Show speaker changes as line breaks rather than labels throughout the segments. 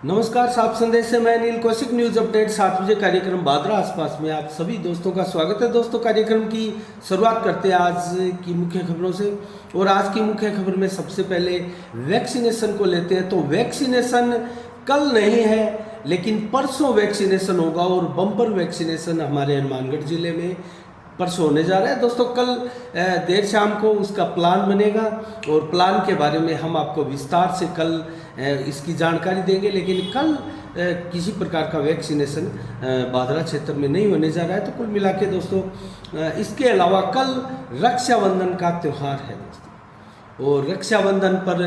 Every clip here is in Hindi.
नमस्कार, साफ संदेश से मैं नील कौशिक। न्यूज अपडेट 7 बजे कार्यक्रम बादरा आसपास में आप सभी दोस्तों का स्वागत है। दोस्तों, कार्यक्रम की शुरुआत करते हैं आज की मुख्य खबरों से। और आज की मुख्य खबर में सबसे पहले वैक्सीनेशन को लेते हैं। तो वैक्सीनेशन कल नहीं है, लेकिन परसों वैक्सीनेशन होगा और बम्पर वैक्सीनेशन हमारे हनुमानगढ़ जिले में परसों होने जा रहा है। दोस्तों, कल देर शाम को उसका प्लान बनेगा और प्लान के बारे में हम आपको विस्तार से कल इसकी जानकारी देंगे। लेकिन कल किसी प्रकार का वैक्सीनेशन बादरा क्षेत्र में नहीं होने जा रहा है। तो कुल मिला के दोस्तों, इसके अलावा कल रक्षाबंधन का त्यौहार है दोस्तों, और रक्षाबंधन पर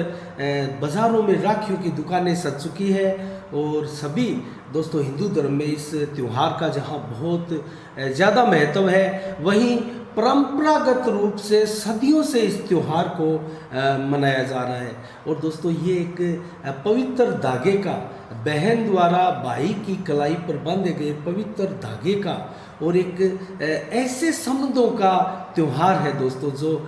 बाज़ारों में राखियों की दुकानें सज चुकी है। और सभी दोस्तों, हिंदू धर्म में इस त्यौहार का जहां बहुत ज़्यादा महत्व है, वहीं परंपरागत रूप से सदियों से इस त्यौहार को मनाया जा रहा है। और दोस्तों, ये एक पवित्र धागे का, बहन द्वारा भाई की कलाई पर बांधे गए पवित्र धागे का और एक ऐसे संबंधों का त्यौहार है दोस्तों, जो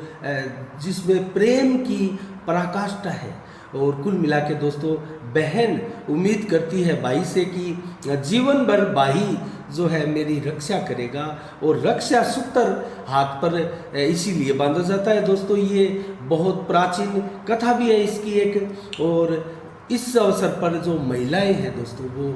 जिसमें प्रेम की पराकाष्ठा है। और कुल मिला के दोस्तों, बहन उम्मीद करती है भाई से कि जीवन भर भाई जो है मेरी रक्षा करेगा, और रक्षा सूत्र हाथ पर इसीलिए बांधा जाता है दोस्तों। ये बहुत प्राचीन कथा भी है इसकी एक। और इस अवसर पर जो महिलाएं हैं दोस्तों, वो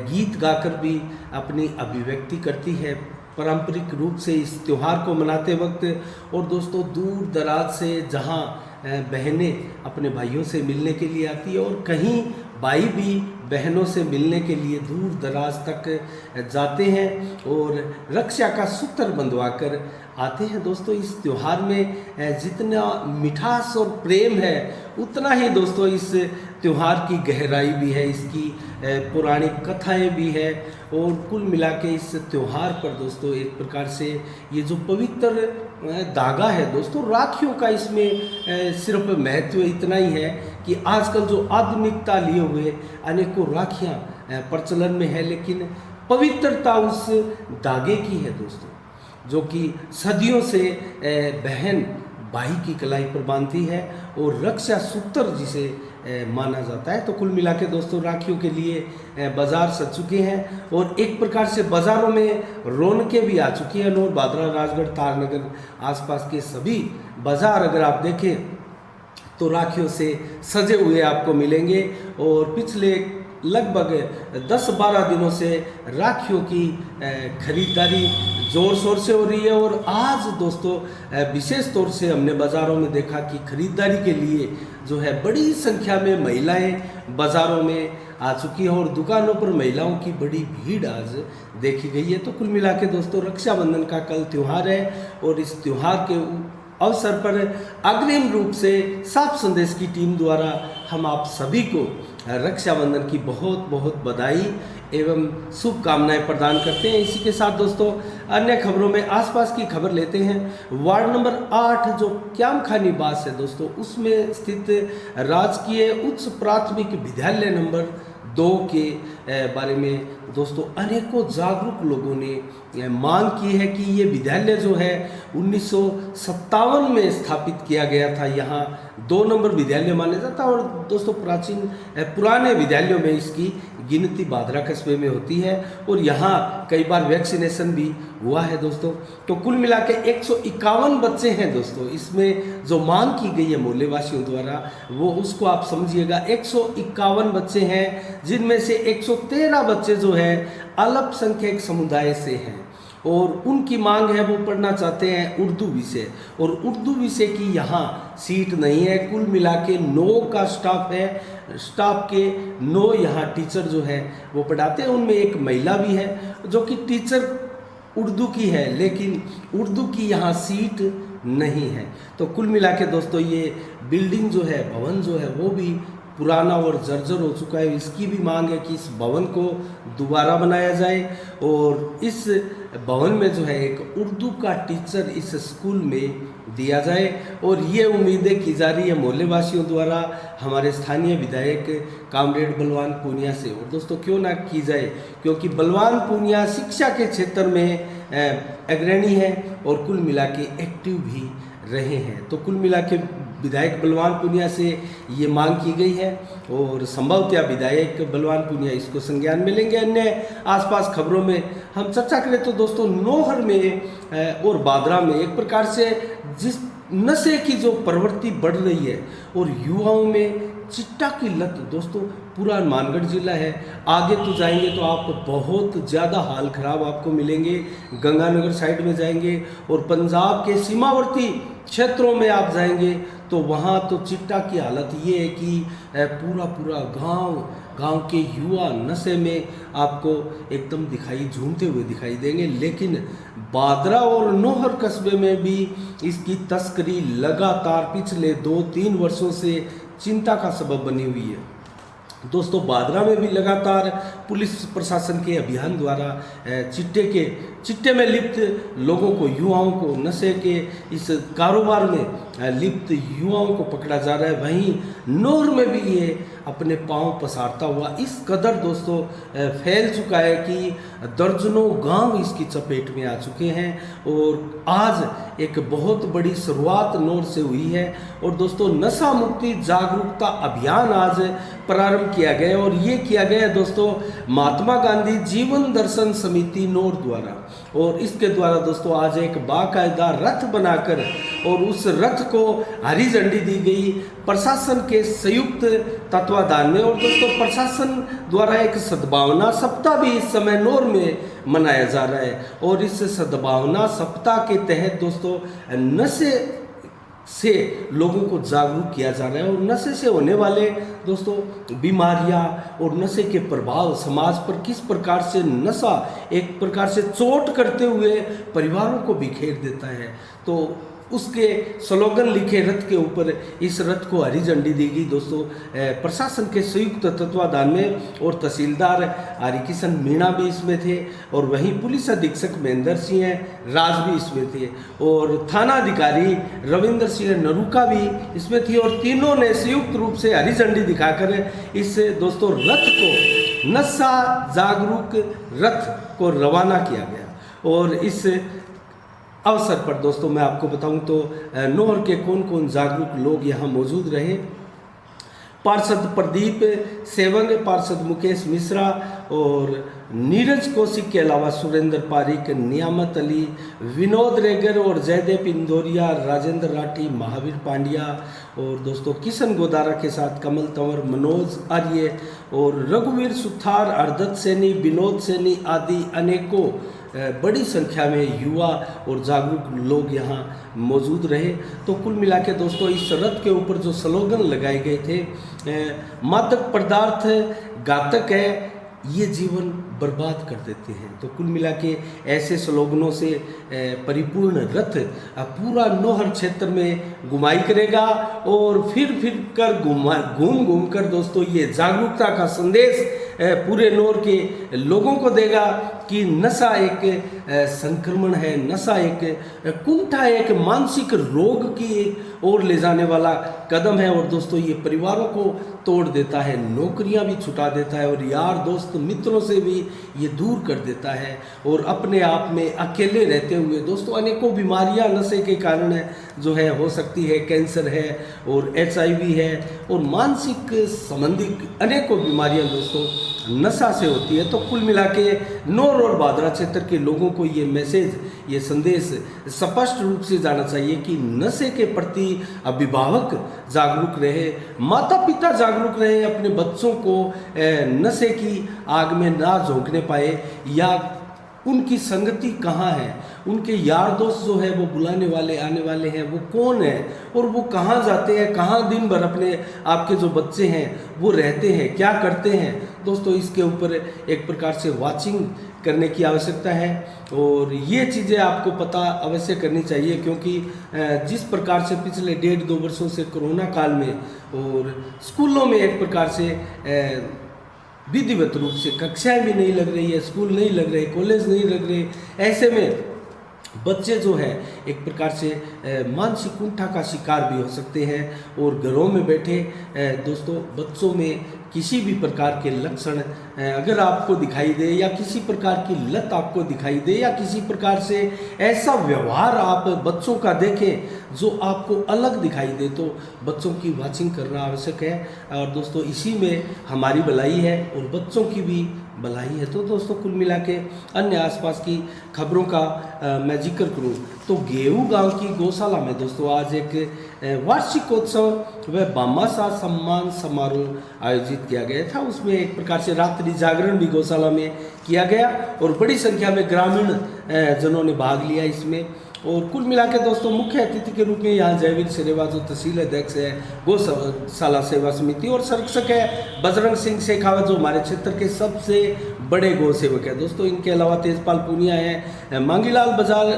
गीत गाकर भी अपनी अभिव्यक्ति करती है पारंपरिक रूप से इस त्यौहार को मनाते वक्त। और दोस्तों, दूर दराज से जहां बहनें अपने भाइयों से मिलने के लिए आती है, और कहीं भाई भी बहनों से मिलने के लिए दूर दराज तक जाते हैं और रक्षा का सूत्र बंधवा कर आते हैं दोस्तों। इस त्यौहार में जितना मिठास और प्रेम है, उतना ही दोस्तों इस त्यौहार की गहराई भी है, इसकी पौराणिक कथाएं भी है। और कुल मिला के इस त्यौहार पर दोस्तों, एक प्रकार से ये जो पवित्र धागा है दोस्तों, राखियों का इसमें सिर्फ महत्व इतना ही है कि आजकल जो आधुनिकता लिए हुए अनेकों राखियाँ प्रचलन में है, लेकिन पवित्रता उस धागे की है दोस्तों, जो कि सदियों से बहन भाई की कलाई पर बांधती है और रक्षा सूत्र जिसे माना जाता है। तो कुल मिला के दोस्तों, राखियों के लिए बाजार सज चुके हैं और एक प्रकार से बाज़ारों में रौनकें भी आ चुकी हैं। और बादरा, राजगढ़, तारनगर आसपास के सभी बाज़ार अगर आप देखें तो राखियों से सजे हुए आपको मिलेंगे। और पिछले लगभग 10-12 दिनों से राखियों की खरीदारी ज़ोर शोर से हो रही है। और आज दोस्तों, विशेष तौर से हमने बाज़ारों में देखा कि खरीदारी के लिए जो है बड़ी संख्या में महिलाएं बाज़ारों में आ चुकी हैं और दुकानों पर महिलाओं की बड़ी भीड़ आज देखी गई है। तो कुल मिला के दोस्तों, रक्षाबंधन का कल त्यौहार है और इस त्यौहार के अवसर पर अग्रिम रूप से साफ संदेश की टीम द्वारा हम आप सभी को रक्षाबंधन की बहुत बहुत बधाई एवं शुभकामनाएं प्रदान करते हैं। इसी के साथ दोस्तों, अन्य खबरों में आसपास की खबर लेते हैं। वार्ड नंबर 8 जो क्यामखा निवास है दोस्तों, उसमें स्थित राजकीय उच्च प्राथमिक विद्यालय नंबर 2 के बारे में दोस्तों अनेकों जागरूक लोगों ने मांग की है कि ये विद्यालय जो है 1957 में स्थापित किया गया था। यहाँ 2 नंबर विद्यालय माना जाता है और दोस्तों पुराने विद्यालयों में इसकी गिनती बादरा कस्बे में होती है और यहाँ कई बार वैक्सीनेशन भी हुआ है दोस्तों। तो कुल मिला के 151 बच्चे हैं दोस्तों। इसमें जो मांग की गई है मोहल्लेवासियों द्वारा, वो उसको आप समझिएगा 151 बच्चे हैं, जिनमें से 113 बच्चे जो हैं अल्पसंख्यक समुदाय से हैं और उनकी मांग है, वो पढ़ना चाहते हैं उर्दू विषय, और उर्दू विषय की यहाँ सीट नहीं है। कुल मिला के 9 का स्टाफ है, स्टाफ के 9 यहाँ टीचर जो है वो पढ़ाते हैं। उनमें एक महिला भी है जो कि टीचर उर्दू की है, लेकिन उर्दू की यहाँ सीट नहीं है। तो कुल मिला के दोस्तों, ये बिल्डिंग जो है, भवन जो है, वो भी पुराना और जर्जर हो चुका है। इसकी भी मांग है कि इस भवन को दोबारा बनाया जाए और इस भवन में जो है एक उर्दू का टीचर इस स्कूल में दिया जाए। और ये उम्मीदें की जा रही है मोहल्लेवासियों द्वारा हमारे स्थानीय विधायक कामरेड बलवान पूनिया से। और दोस्तों, क्यों ना की जाए, क्योंकि बलवान पूनिया शिक्षा के क्षेत्र में अग्रणी है और कुल मिला के एक्टिव भी रहे हैं। तो कुल मिला के विधायक बलवान पूनिया से ये मांग की गई है और संभवतया विधायक बलवान पूनिया इसको संज्ञान में लेंगे। अन्य आसपास खबरों में हम चर्चा करें तो दोस्तों नौहर में और बादरा में एक प्रकार से जिस नशे की जो प्रवृत्ति बढ़ रही है और युवाओं में चिट्टा की लत, दोस्तों पूरा मानगढ़ जिला है, आगे तो जाएंगे तो आप बहुत ज़्यादा हाल खराब आपको मिलेंगे। गंगानगर साइड में जाएंगे और पंजाब के सीमावर्ती क्षेत्रों में आप जाएंगे तो वहाँ तो चिट्टा की हालत ये है कि पूरा गांव के युवा नशे में आपको एकदम झूमते हुए दिखाई देंगे। लेकिन बादरा और नौहर कस्बे में भी इसकी तस्करी लगातार पिछले 2-3 वर्षों से चिंता का सबब बनी हुई है। दोस्तों बादरा में भी लगातार पुलिस प्रशासन के अभियान द्वारा चिट्टे में लिप्त लोगों को, युवाओं को, नशे के इस कारोबार में लिप्त युवाओं को पकड़ा जा रहा है। वहीं नौहर में भी ये अपने पांव पसारता हुआ इस कदर दोस्तों फैल चुका है कि दर्जनों गांव इसकी चपेट में आ चुके हैं और आज एक बहुत बड़ी शुरुआत नौहर से हुई है। और दोस्तों नशा मुक्ति जागरूकता अभियान आज प्रारंभ किया गया और ये किया गया दोस्तों महात्मा गांधी जीवन दर्शन समिति नौहर द्वारा। और इसके द्वारा दोस्तों आज एक बाकायदा रथ बनाकर और उस रथ को हरी झंडी दी गई प्रशासन के संयुक्त तत्वाधान में। और दोस्तों प्रशासन द्वारा एक सद्भावना सप्ताह भी इस समय नौहर में मनाया जा रहा है और इस सद्भावना सप्ताह के तहत दोस्तों नशे से लोगों को जागरूक किया जा रहा है और नशे से होने वाले दोस्तों बीमारियां और नशे के प्रभाव समाज पर किस प्रकार से नशा एक प्रकार से चोट करते हुए परिवारों को बिखेर देता है। तो उसके स्लोगन लिखे रथ के ऊपर इस रथ को हरी झंडी दी गई दोस्तों प्रशासन के संयुक्त तत्वाधान में। और तहसीलदार हरिकिशन मीणा भी इसमें थे और वहीं पुलिस अधीक्षक महेंद्र सिंह राज भी इसमें थे और थाना अधिकारी रविंद्र सिंह नरूका भी इसमें थी। और तीनों ने संयुक्त रूप से हरी झंडी दिखाकर इस दोस्तों रथ को, नशा जागरूक रथ को रवाना किया गया। और इस अवसर पर दोस्तों मैं आपको बताऊं तो नौहर के कौन कौन जागरूक लोग यहाँ मौजूद रहे। पार्षद प्रदीप सेवंग, पार्षद मुकेश मिश्रा और नीरज कौशिक के अलावा सुरेंद्र पारिक, नियामत अली, विनोद रेगर और जयदेव इंदौरिया, राजेंद्र राठी, महावीर पांड्या और दोस्तों किशन गोदारा के साथ कमल तंवर, मनोज आर्य और रघुवीर सुथार, अर्दत सैनी, विनोद सैनी आदि अनेकों बड़ी संख्या में युवा और जागरूक लोग यहाँ मौजूद रहे। तो कुल मिला के दोस्तों इस रथ के ऊपर जो स्लोगन लगाए गए थे, मादक पदार्थ घातक है, ये जीवन बर्बाद कर देते हैं। तो कुल मिला के ऐसे स्लोगनों से परिपूर्ण रथ पूरा नौहर क्षेत्र में घुमाई करेगा और फिर कर घूम कर दोस्तों ये जागरूकता का संदेश पूरे नौहर के लोगों को देगा कि नशा एक संक्रमण है, नशा एक कुंठा, एक मानसिक रोग की ओर ले जाने वाला कदम है। और दोस्तों ये परिवारों को तोड़ देता है, नौकरियां भी छुटा देता है और यार दोस्त मित्रों से भी ये दूर कर देता है और अपने आप में अकेले रहते हुए दोस्तों अनेकों बीमारियां नशे के कारण जो है हो सकती है। कैंसर है और HIV है और मानसिक संबंधी अनेकों बीमारियां दोस्तों नशा से होती है। तो कुल मिला के नौहर और बादरा क्षेत्र के लोगों को ये मैसेज, ये संदेश स्पष्ट रूप से जाना चाहिए कि नशे के प्रति अभिभावक जागरूक रहे, माता पिता जागरूक रहे, अपने बच्चों को नशे की आग में ना झोंकने पाए या उनकी संगति कहाँ है, उनके यार दोस्त जो है वो बुलाने वाले आने वाले हैं वो कौन है और वो कहाँ जाते हैं, कहाँ दिन भर अपने आपके जो बच्चे हैं वो रहते हैं, क्या करते हैं। दोस्तों इसके ऊपर एक प्रकार से वाचिंग करने की आवश्यकता है और ये चीज़ें आपको पता अवश्य करनी चाहिए क्योंकि जिस प्रकार से पिछले 1.5-2 वर्षों से कोरोना काल में और स्कूलों में एक प्रकार से विधिवत रूप से कक्षाएं भी नहीं लग रही है, स्कूल नहीं लग रहे, कॉलेज नहीं लग रहे, ऐसे में बच्चे जो है एक प्रकार से मानसिक कुंठा का शिकार भी हो सकते हैं। और घरों में बैठे दोस्तों बच्चों में किसी भी प्रकार के लक्षण अगर आपको दिखाई दे या किसी प्रकार की लत आपको दिखाई दे या किसी प्रकार से ऐसा व्यवहार आप बच्चों का देखें जो आपको अलग दिखाई दे, तो बच्चों की वाचिंग करना आवश्यक है। और दोस्तों इसी में हमारी भलाई है और बच्चों की भी भलाई है। तो दोस्तों कुल मिला के अन्य आसपास की खबरों का मैं जिक्र करूं तो गेहूं गांव की गौशाला में दोस्तों आज एक वार्षिकोत्सव व भामाशाह सम्मान समारोह आयोजित किया गया था। उसमें एक प्रकार से रात्रि जागरण भी गौशाला में किया गया और बड़ी संख्या में ग्रामीण जनों ने भाग लिया इसमें। और कुल मिला के दोस्तों मुख्य अतिथि के रूप में यहाँ जयवीर सिरेवा जो तहसील अध्यक्ष है गौशाला सेवा समिति, और संरक्षक है बजरंग सिंह शेखावत जो हमारे क्षेत्र के सबसे बड़े गौ सेवक है दोस्तों। इनके अलावा तेजपाल पूनिया है, मांगीलाल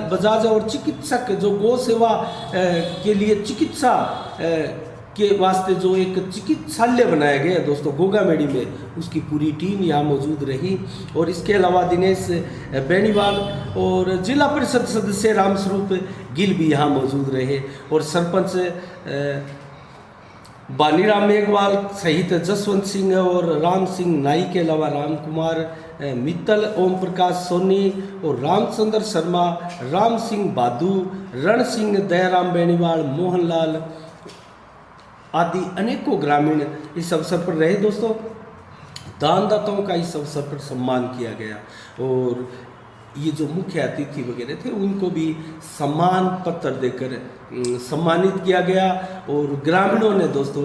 बजाज और चिकित्सक जो गौ सेवा के लिए चिकित्सा के वास्ते जो एक चिकित्सालय बनाया गया है दोस्तों गोगामेड़ी में, उसकी पूरी टीम यहाँ मौजूद रही। और इसके अलावा दिनेश बेनीवाल और जिला परिषद सदस्य रामस्वरूप गिल भी यहाँ मौजूद रहे और सरपंच बानीराम मेघवाल सहित जसवंत सिंह और राम सिंह नाई के अलावा राम कुमार मित्तल, ओम प्रकाश सोनी और रामचंद्र शर्मा, राम सिंह बादू, रण सिंह, दयाराम बेनीवाल, मोहनलाल आदि अनेकों ग्रामीण इस अवसर पर रहे दोस्तों। दानदाताओं का इस अवसर पर सम्मान किया गया और ये जो मुख्य अतिथि वगैरह थे उनको भी सम्मान पत्र देकर सम्मानित किया गया। और ग्रामीणों ने दोस्तों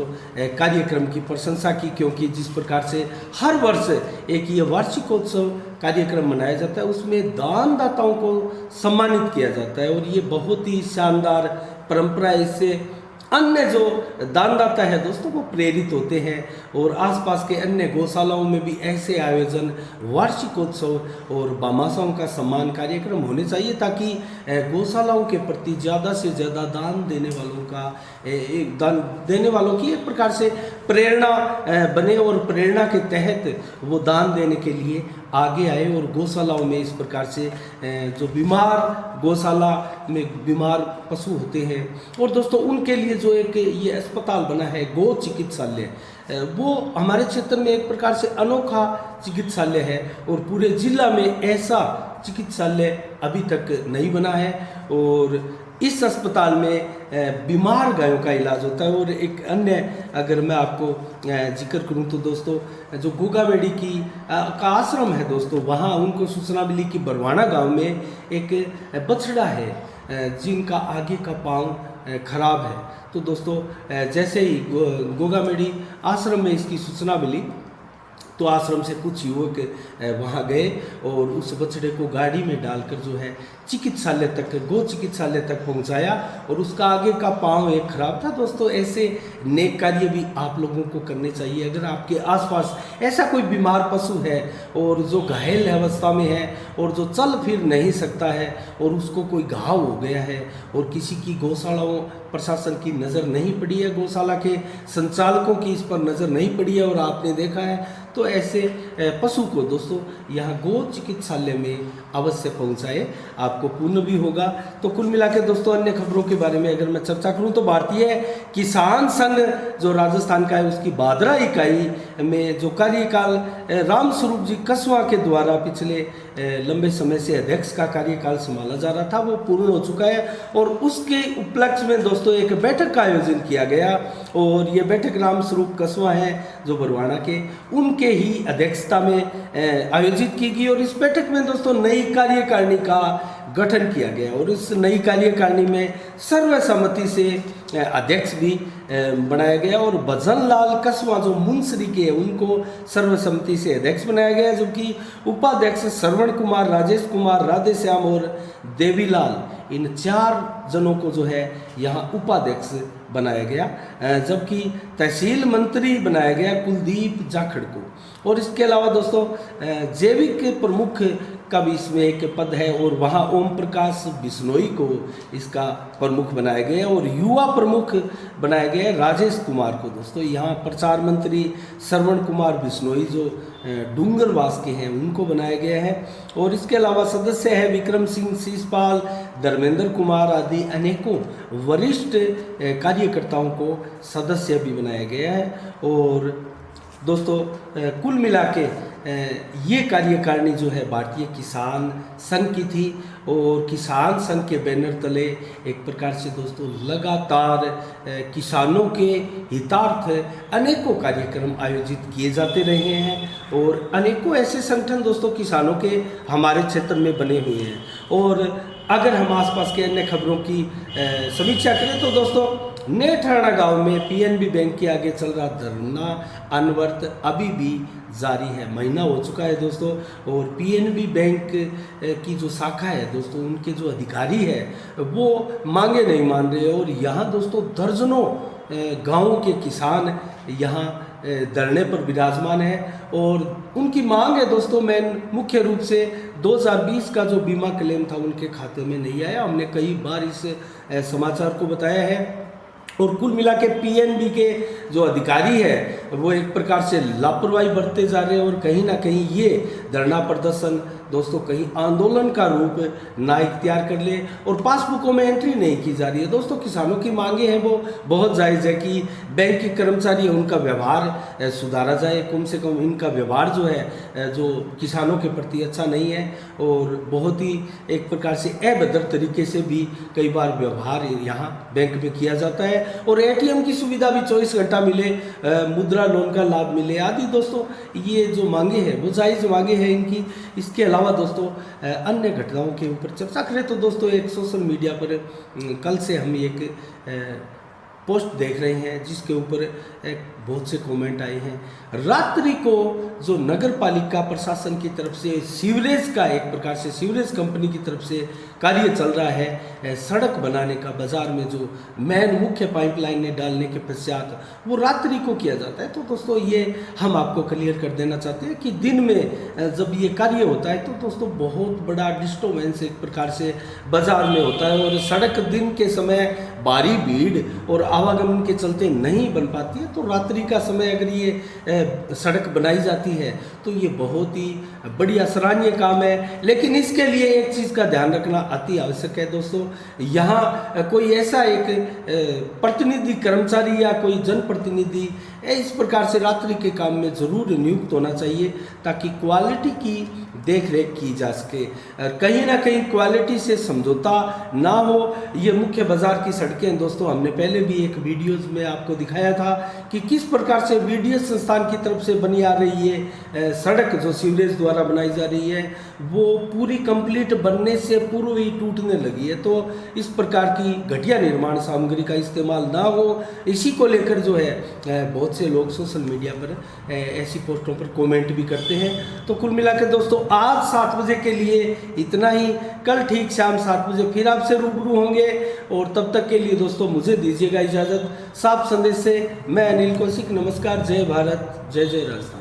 कार्यक्रम की प्रशंसा की, क्योंकि जिस प्रकार से हर वर्ष एक ये वार्षिकोत्सव कार्यक्रम मनाया जाता है उसमें दानदाताओं को सम्मानित किया जाता है और ये बहुत ही शानदार परंपरा है। इससे अन्य जो दानदाता है दोस्तों वो प्रेरित होते हैं और आसपास के अन्य गौशालाओं में भी ऐसे आयोजन वार्षिकोत्सव और भामाशाहों का सम्मान कार्यक्रम होने चाहिए, ताकि गौशालाओं के प्रति ज़्यादा से ज़्यादा दान देने वालों की एक प्रकार से प्रेरणा बने और प्रेरणा के तहत वो दान देने के लिए आगे आए और गौशालाओं में इस प्रकार से जो बीमार गौशाला में बीमार पशु होते हैं और दोस्तों उनके लिए जो एक ये अस्पताल बना है गौ चिकित्सालय, वो हमारे क्षेत्र में एक प्रकार से अनोखा चिकित्सालय है और पूरे जिला में ऐसा चिकित्सालय अभी तक नहीं बना है। और इस अस्पताल में बीमार गायों का इलाज होता है। और एक अन्य अगर मैं आपको जिक्र करूं तो दोस्तों जो गोगामेड़ी का आश्रम है दोस्तों, वहाँ उनको सूचना मिली कि बरवाना गांव में एक बछड़ा है जिनका आगे का पाँव खराब है। तो दोस्तों जैसे ही गोगामेड़ी आश्रम में इसकी सूचना मिली तो आश्रम से कुछ युवक वहाँ गए और उस बछड़े को गाड़ी में डालकर जो है चिकित्सालय तक गौ चिकित्सालय तक पहुँचाया और उसका आगे का पाँव एक खराब था। दोस्तों ऐसे नेक कार्य भी आप लोगों को करने चाहिए। अगर आपके आसपास ऐसा कोई बीमार पशु है और जो घायल अवस्था में है और जो चल फिर नहीं सकता है और उसको कोई घाव हो गया है और किसी की गौशालाओं प्रशासन की नज़र नहीं पड़ी है, गौशाला के संचालकों की इस पर नज़र नहीं पड़ी है और आपने देखा है, तो ऐसे पशु को दोस्तों यहाँ गौ चिकित्सालय में अवश्य पहुँचाए, आपको पुण्य भी होगा। तो कुल मिला के दोस्तों अन्य खबरों के बारे में अगर मैं चर्चा करूँ तो भारतीय किसान संघ जो राजस्थान का है उसकी बादरा इकाई में जो कार्यकाल रामस्वरूप जी कसवा के द्वारा पिछले लंबे समय से अध्यक्ष का कार्यकाल संभाला जा रहा था वो पूर्ण हो चुका है और उसके उपलक्ष्य में दोस्तों एक बैठक का आयोजन किया गया। और ये बैठक रामस्वरूप कसवा है जो बरवाना के उनके ही अध्यक्षता में आयोजित की गई और इस बैठक में दोस्तों नई कार्यकारिणी का गठन किया गया और इस नई कार्यकारिणी में सर्वसम्मति से अध्यक्ष भी बनाया गया और भजन लाल कसवा जो मुंसरी के हैं उनको सर्वसम्मति से अध्यक्ष बनाया गया, जबकि उपाध्यक्ष श्रवण कुमार, राजेश कुमार, राधेश्याम और देवीलाल इन 4 जनों को जो है यहाँ उपाध्यक्ष बनाया गया, जबकि तहसील मंत्री बनाया गया कुलदीप जाखड़ को। और इसके अलावा दोस्तों जैविक प्रमुख का भी इसमें एक पद है और वहाँ ओम प्रकाश बिश्नोई को इसका प्रमुख बनाया गया और युवा प्रमुख बनाया गया है राजेश कुमार को। दोस्तों यहाँ प्रचार मंत्री श्रवण कुमार बिश्नोई जो डूंगरवास के हैं उनको बनाया गया है। और इसके अलावा सदस्य है विक्रम सिंह सीसपाल, धर्मेंद्र कुमार आदि अनेकों वरिष्ठ कार्यकर्ताओं को सदस्य भी बनाया गया है। और दोस्तों कुल मिला के ये कार्यकारिणी जो है भारतीय किसान संघ की थी और किसान संघ के बैनर तले एक प्रकार से दोस्तों लगातार किसानों के हितार्थ अनेकों कार्यक्रम आयोजित किए जाते रहे हैं और अनेकों ऐसे संगठन दोस्तों किसानों के हमारे क्षेत्र में बने हुए हैं। और अगर हम आसपास के अन्य खबरों की समीक्षा करें तो दोस्तों नेठाणा गांव में पीएनबी बैंक के आगे चल रहा धरना अनवर्त अभी भी जारी है। महीना हो चुका है दोस्तों और पीएनबी बैंक की जो शाखा है दोस्तों उनके जो अधिकारी है वो मांगे नहीं मान रहे और यहाँ दोस्तों दर्जनों गाँव के किसान यहाँ धरने पर विराजमान है और उनकी मांग है दोस्तों मेन मुख्य रूप से 2020 का जो बीमा क्लेम था उनके खाते में नहीं आया। हमने कई बार इस समाचार को बताया है और कुल मिला के पीएनबी के जो अधिकारी है वो एक प्रकार से लापरवाही बरतते जा रहे हैं और कहीं ना कहीं ये धरना प्रदर्शन दोस्तों कहीं आंदोलन का रूप ना इख्तियार कर ले और पासबुकों में एंट्री नहीं की जा रही है। दोस्तों किसानों की मांगे हैं वो बहुत जायज़ है कि बैंक के कर्मचारी उनका व्यवहार सुधारा जाए, कम से कम इनका व्यवहार जो है जो किसानों के प्रति अच्छा नहीं है और बहुत ही एक प्रकार से अभद्र तरीके से भी कई बार व्यवहार यहाँ बैंक में किया जाता है और एटीएम की सुविधा भी 24 घंटा मिले, मुद्रा लोन का लाभ मिले आदि दोस्तों ये जो मांगे हैं वो जायज़ मांगे हैं इनकी। इसके अलावा दोस्तों अन्य घटनाओं के ऊपर चर्चा करें तो दोस्तों एक सोशल मीडिया पर कल से हम एक पोस्ट देख रहे हैं जिसके ऊपर बहुत से कमेंट आए हैं। रात्रि को जो नगर पालिका प्रशासन की तरफ से सीवरेज का एक प्रकार से सीवरेज कंपनी की तरफ से कार्य चल रहा है सड़क बनाने का, बाजार में जो मेन मुख्य पाइपलाइन डालने के पश्चात वो रात्रि को किया जाता है। तो दोस्तों ये हम आपको क्लियर कर देना चाहते हैं कि दिन में जब ये कार्य होता है तो दोस्तों बहुत बड़ा डिस्टर्बेंस एक प्रकार से बाजार में होता है और सड़क दिन के समय भारी भीड़ और आवागमन के चलते नहीं बन पाती है। तो रात्रि का समय अगर ये सड़क बनाई जाती है तो ये बहुत ही बढ़िया सराहनीय काम है। लेकिन इसके लिए एक चीज़ का ध्यान रखना अति आवश्यक है दोस्तों, यहाँ कोई ऐसा एक प्रतिनिधि कर्मचारी या कोई जनप्रतिनिधि इस प्रकार से रात्रि के काम में ज़रूर नियुक्त होना चाहिए ताकि क्वालिटी की देख रेख की जा सके। कहीं ना कहीं क्वालिटी से समझौता ना हो। ये मुख्य बाजार की सड़कें दोस्तों हमने पहले भी एक वीडियोज़ में आपको दिखाया था कि किस प्रकार से वीडीएस संस्थान की तरफ से बनी आ रही है सड़क जो सीवरेज द्वारा बनाई जा रही है वो पूरी कंप्लीट बनने से पूर्व ही टूटने लगी है। तो इस प्रकार की घटिया निर्माण सामग्री का इस्तेमाल ना हो, इसी को लेकर जो है बहुत से लोग सोशल मीडिया पर ऐसी पोस्टों पर कमेंट भी करते हैं। तो कुल मिलाकर दोस्तों आज 7 बजे के लिए इतना ही। कल ठीक शाम 7 बजे फिर आपसे रूबरू होंगे और तब तक के लिए दोस्तों मुझे दीजिएगा इजाज़त। साफ संदेश से मैं अनिल कौशिक, नमस्कार, जय भारत, जय जय राजस्थान।